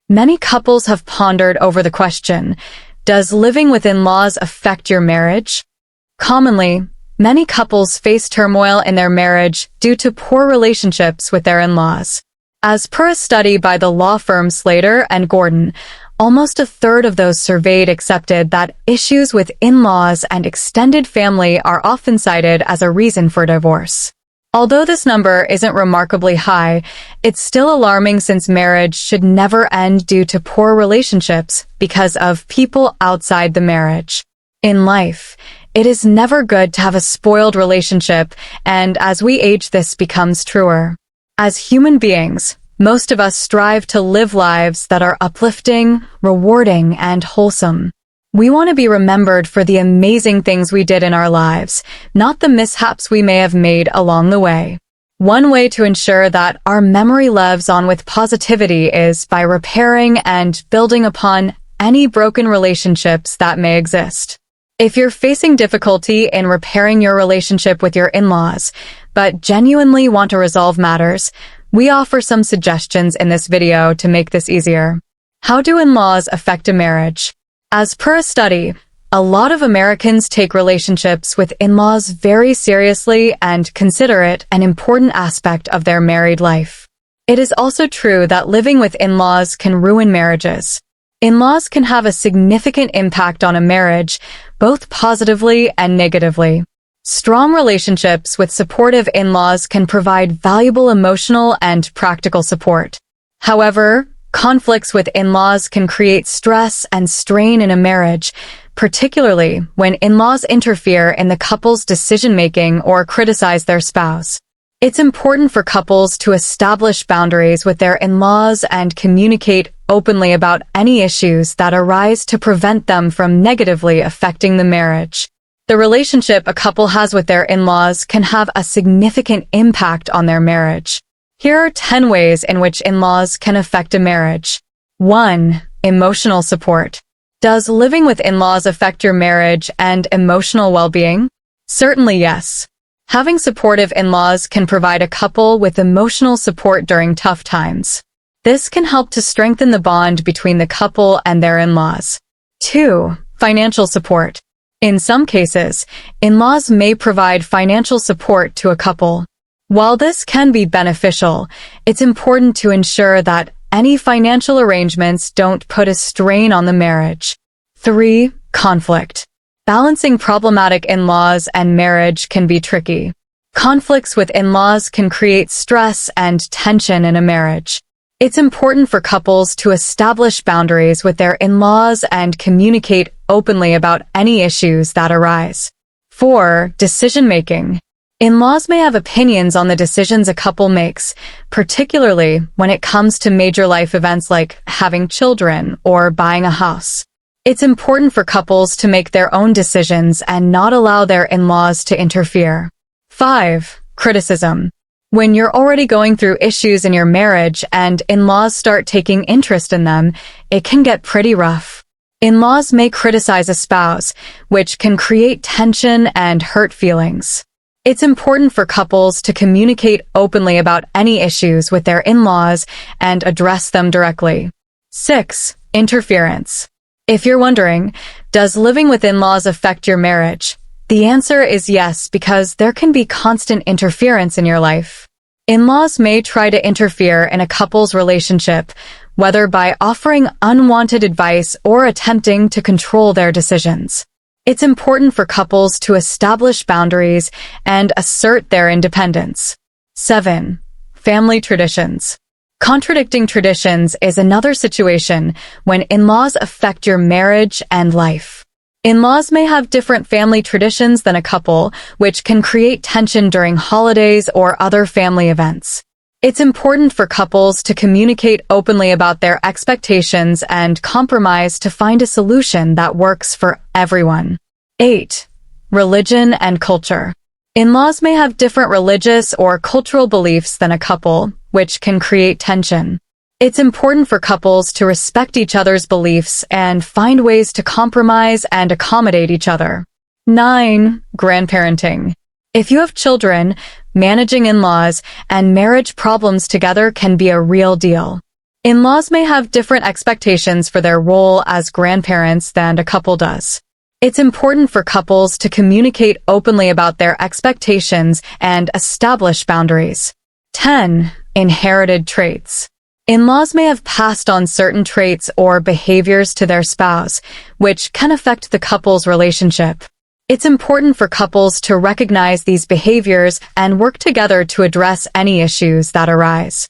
Many couples have pondered over the question, does living with in-laws affect your marriage? Commonly, many couples face turmoil in their marriage due to poor relationships with their in-laws. As per a study by the law firm Slater and Gordon, almost a third of those surveyed accepted that issues with in-laws and extended family are often cited as a reason for divorce. Although this number isn't remarkably high, it's still alarming since marriage should never end due to poor relationships because of people outside the marriage. In life, it is never good to have a spoiled relationship, and as we age, this becomes truer. As human beings, most of us strive to live lives that are uplifting, rewarding, and wholesome. We want to be remembered for the amazing things we did in our lives, not the mishaps we may have made along the way. One way to ensure that our memory lives on with positivity is by repairing and building upon any broken relationships that may exist. If you're facing difficulty in repairing your relationship with your in-laws, but genuinely want to resolve matters, we offer some suggestions in this video to make this easier. How do in-laws affect a marriage? As per a study, a lot of Americans take relationships with in-laws very seriously and consider it an important aspect of their married life. It is also true that living with in-laws can ruin marriages. In-laws can have a significant impact on a marriage, both positively and negatively. Strong relationships with supportive in-laws can provide valuable emotional and practical support. However, conflicts with in-laws can create stress and strain in a marriage, particularly when in-laws interfere in the couple's decision-making or criticize their spouse. It's important for couples to establish boundaries with their in-laws and communicate openly about any issues that arise to prevent them from negatively affecting the marriage. The relationship a couple has with their in-laws can have a significant impact on their marriage. Here are 10 ways in which in-laws can affect a marriage. 1. Emotional support. Does living with in-laws affect your marriage and emotional well-being? Certainly yes. Having supportive in-laws can provide a couple with emotional support during tough times. This can help to strengthen the bond between the couple and their in-laws. 2. Financial support. In some cases, in-laws may provide financial support to a couple. While this can be beneficial, it's important to ensure that any financial arrangements don't put a strain on the marriage. 3. Conflict. Balancing problematic in-laws and marriage can be tricky. Conflicts with in-laws can create stress and tension in a marriage. It's important for couples to establish boundaries with their in-laws and communicate openly about any issues that arise. 4. Decision-making. In-laws may have opinions on the decisions a couple makes, particularly when it comes to major life events like having children or buying a house. It's important for couples to make their own decisions and not allow their in-laws to interfere. 5. Criticism. When you're already going through issues in your marriage and in-laws start taking interest in them, it can get pretty rough. In-laws may criticize a spouse, which can create tension and hurt feelings. It's important for couples to communicate openly about any issues with their in-laws and address them directly. 6. Interference. If you're wondering, does living with in-laws affect your marriage? The answer is yes, because there can be constant interference in your life. In-laws may try to interfere in a couple's relationship, whether by offering unwanted advice or attempting to control their decisions. It's important for couples to establish boundaries and assert their independence. 7. Family traditions. Contradicting traditions is another situation when in-laws affect your marriage and life. In-laws may have different family traditions than a couple, which can create tension during holidays or other family events. It's important for couples to communicate openly about their expectations and compromise to find a solution that works for everyone. 8. Religion and culture. In-laws may have different religious or cultural beliefs than a couple, which can create tension. It's important for couples to respect each other's beliefs and find ways to compromise and accommodate each other. 9. Grandparenting. If you have children, managing in-laws and marriage problems together can be a real deal. In-laws may have different expectations for their role as grandparents than a couple does. It's important for couples to communicate openly about their expectations and establish boundaries. 10. Inherited traits. In-laws may have passed on certain traits or behaviors to their spouse, which can affect the couple's relationship. It's important for couples to recognize these behaviors and work together to address any issues that arise.